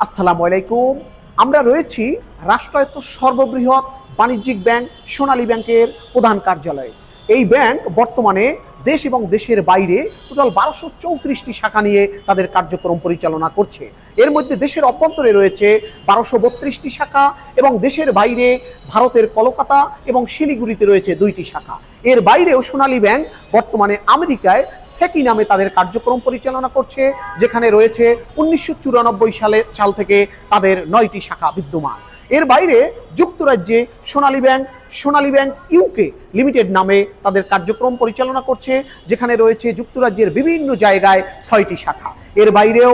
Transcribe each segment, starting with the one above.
আসসালামু আলাইকুম। আমরা রয়েছি রাষ্ট্রায়ত্ত সর্ববৃহৎ বাণিজ্যিক ব্যাংক সোনালী ব্যাংকের প্রধান কার্যালয়ে। এই ব্যাংক বর্তমানে দেশ এবং দেশের বাইরে টোটাল 1234টি শাখা নিয়ে তাদের কার্যক্রম পরিচালনা করছে। এর মধ্যে দেশের অভ্যন্তরে রয়েছে 1232টি শাখা এবং দেশের বাইরে ভারতের কলকাতা এবং শিলিগুড়িতে রয়েছে 2টি শাখা। এর বাইরেও সোনালী ব্যাংক বর্তমানে আমেরিকায় সেকি নামে তাদের কার্যক্রম পরিচালনা করছে, যেখানে রয়েছে 1994 সাল থেকে তাদের 9টি শাখা বিদ্যমান। এর বাইরে যুক্তরাজ্যে সোনালী ব্যাংক ইউকে লিমিটেড নামে তাদের কার্যক্রম পরিচালনা করছে, যেখানে রয়েছে যুক্তরাজ্যের বিভিন্ন জায়গায় 6টি শাখা। এর বাইরেও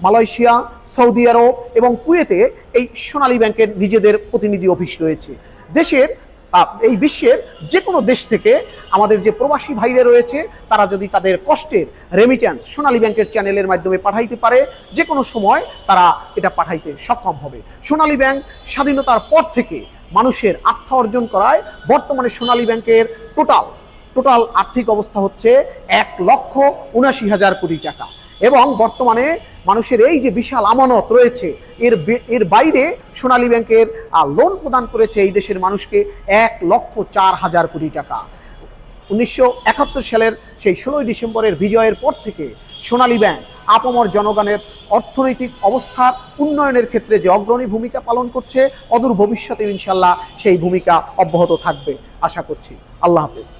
মালয়েশিয়া, সৌদি আরব এবং কুয়েতে এই সোনালী ব্যাংকের নিজেদের প্রতিনিধি অফিস রয়েছে। এই বিশ্বের যে কোনো দেশ থেকে আমাদের যে প্রবাসী ভাইরা রয়েছে, তারা যদি তাদের কষ্টের রেমিট্যান্স সোনালী ব্যাংকের চ্যানেলের মাধ্যমে পাঠাইতে পারে, যে কোনো সময় তারা এটা পাঠাইতে সক্ষম হবে। সোনালী ব্যাংক স্বাধীনতার পর থেকে মানুষের আস্থা অর্জন করায় বর্তমানে সোনালী ব্যাংকের টোটাল আর্থিক অবস্থা হচ্ছে 1,79,000 কোটি টাকা। এবং বর্তমানে মানুষের এই যে বিশাল আমানত রয়েছে, এর বাইরে সোনালী ব্যাংকের লোন প্রদান করেছে এই দেশের মানুষকে 1,04,000 কোটি টাকা। 1971 সালের সেই 16 ডিসেম্বরের বিজয়ের পর থেকে সোনালী ব্যাংক আপামর জনগণের অর্থনৈতিক অবস্থার উন্নয়নের ক্ষেত্রে যে অগ্রণী ভূমিকা পালন করছে, অদূর ভবিষ্যতে ইনশাল্লাহ সেই ভূমিকা অব্যাহত থাকবে আশা করছি। আল্লাহ হাফেজ।